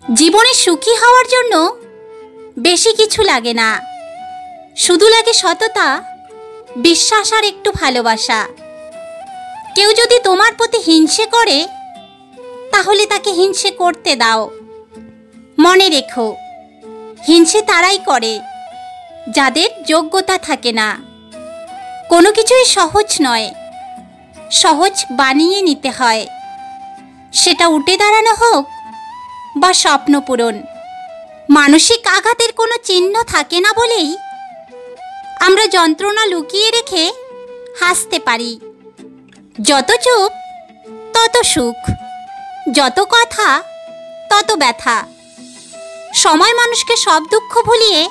জীবনে সুখী হওয়ার জন্য বেশি কিছু লাগে না, শুধু লাগে সততা, বিশ্বাস আর একটু ভালোবাসা। কেউ যদি তোমার প্রতি হিংসে করে তাহলে তাকে হিংসে করতে দাও। মনে রেখো, হিংসে তারাই করে যাদের যোগ্যতা থাকে না। কোনো কিছুই সহজ নয়, সহজ বানিয়ে নিতে হয়। সেটা উঠে দাঁড়ানো হোক বা স্বপ্ন পূরণ। মানসিক আঘাতের কোনো চিহ্ন থাকে না বলেই আমরা যন্ত্রণা লুকিয়ে রেখে হাসতে পারি। যত চুপ তত সুখ, যত কথা তত ব্যথা। সময় মানুষকে সব দুঃখ ভুলিয়ে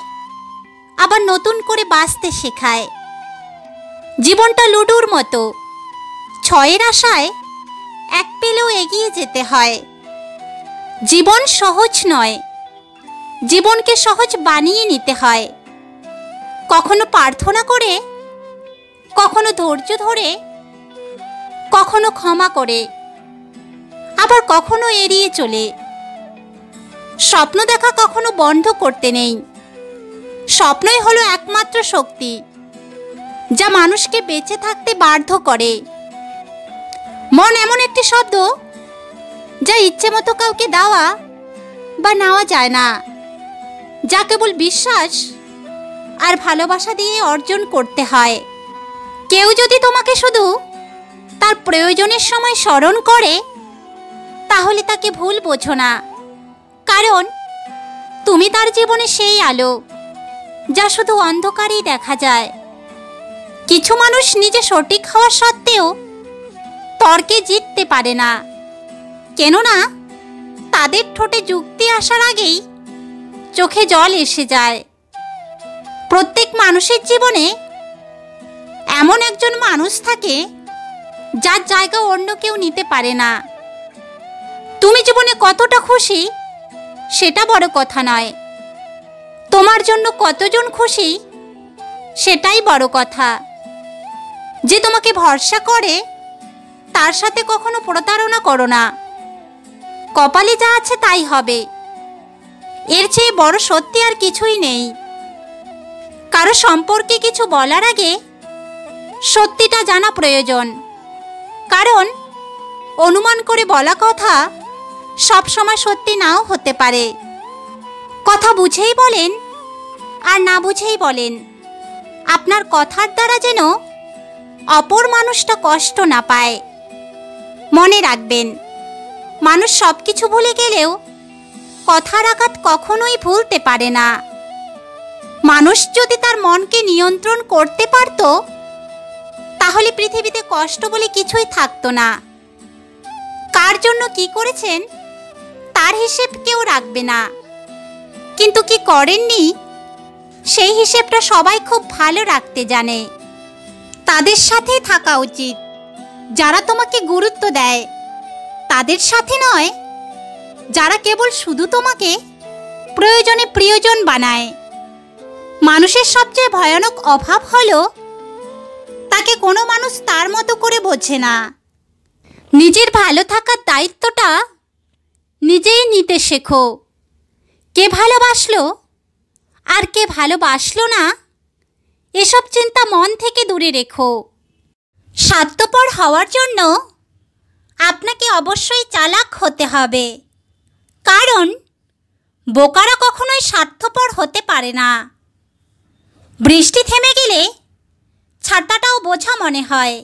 আবার নতুন করে বাঁচতে শেখায়। জীবনটা লুডুর মতো, ছয়ের আশায় এক পেলেও এগিয়ে যেতে হয়। জীবন সহজ নয়, জীবনকে সহজ বানিয়ে নিতে হয়। কখনো প্রার্থনা করে, কখনো ধৈর্য ধরে, কখনো ক্ষমা করে, আবার কখনো এড়িয়ে চলে। স্বপ্ন দেখা কখনো বন্ধ করতে নেই। স্বপ্নই হলো একমাত্র শক্তি যা মানুষকে বেঁচে থাকতে বাধ্য করে। মন এমন একটি শব্দ যা ইচ্ছে মতো কাউকে দেওয়া বা নেওয়া যায় না, যা কেবল বিশ্বাস আর ভালোবাসা দিয়ে অর্জন করতে হয়। কেউ যদি তোমাকে শুধু তার প্রয়োজনের সময় স্মরণ করে তাহলে তাকে ভুল বোঝো না, কারণ তুমি তার জীবনে সেই আলো যা শুধু অন্ধকারেই দেখা যায়। কিছু মানুষ নিজে সঠিক হওয়া সত্ত্বেও তর্কে জিততে পারে না, কেননা তাদের ঠোঁটে যুক্তি আসার আগেই চোখে জল এসে যায়। প্রত্যেক মানুষের জীবনে এমন একজন মানুষ থাকে যার জায়গা অন্য কেউ নিতে পারে না। তুমি জীবনে কতটা খুশি সেটা বড় কথা নয়, তোমার জন্য কতজন খুশি সেটাই বড় কথা। যে তোমাকে ভরসা করে তার সাথে কখনো প্রতারণা করো না। কপালে যা আছে তাই হবে, এর চেয়ে বড় সত্যি আর কিছুই নেই। কারো সম্পর্কে কিছু বলার আগে সত্যিটা জানা প্রয়োজন, কারণ অনুমান করে বলা কথা সব সময় সত্যি নাও হতে পারে। কথা বুঝেই বলেন আর না বুঝেই বলেন, আপনার কথার দ্বারা যেন অপর মানুষটা কষ্ট না পায়। মনে রাখবেন, মানুষ সব কিছু ভুলে গেলেও কথার আঘাত কখনোই ভুলতে পারে না। মানুষ যদি তার মনকে নিয়ন্ত্রণ করতে পারত তাহলে পৃথিবীতে কষ্ট বলে কিছুই থাকতো না। কার জন্য কি করেছেন তার হিসেব কেউ রাখবে না, কিন্তু কি করেননি সেই হিসেবটা সবাই খুব ভালো রাখতে জানে। তাদের সাথেই থাকা উচিত যারা তোমাকে গুরুত্ব দেয়, তাদের সাথে নয় যারা কেবল শুধু তোমাকে প্রয়োজনে প্রিয়জন বানায়। মানুষের সবচেয়ে ভয়ানক অভাব হলো তাকে কোনো মানুষ তার মতো করে বোঝে না। নিজের ভালো থাকার দায়িত্বটা নিজেই নিতে শেখো। কে ভালোবাসলো আর কে ভালোবাসলো না এসব চিন্তা মন থেকে দূরে রেখো। স্বার্থপর হওয়ার জন্য আপনাকে অবশ্যই চালাক হতে হবে, কারণ বোকারা কখনোই স্বার্থপর হতে পারে না। বৃষ্টি থেমে গেলে ছাতাটাও বোঝা মনে হয়,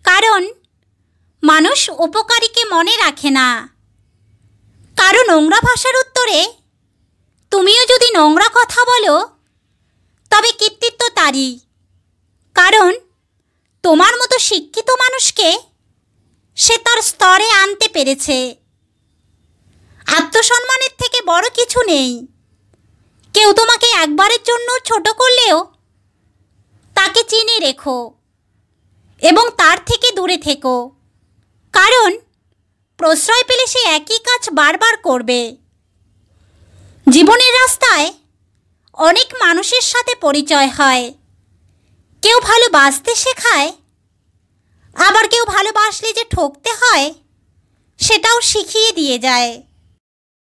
কারণ মানুষ উপকারীকে মনে রাখে না। কারো নোংরা ভাষার উত্তরে তুমিও যদি নোংরা কথা বলো তবে কৃতিত্ব তারই, কারণ তোমার মতো শিক্ষিত মানুষকে সে তার স্তরে আনতে পেরেছে। আত্মসম্মানের থেকে বড় কিছু নেই। কেউ তোমাকে একবারের জন্য ছোট করলেও তাকে চিনে রেখো এবং তার থেকে দূরে থেকো, কারণ প্রশ্রয় পেলে সে একই কাজ বারবার করবে। জীবনের রাস্তায় অনেক মানুষের সাথে পরিচয় হয়। কেউ ভালোবাসতে শেখায়, আবার কেউ ভালোবাসলে যে ঠকতে হয় সেটাও শিখিয়ে দিয়ে যায়।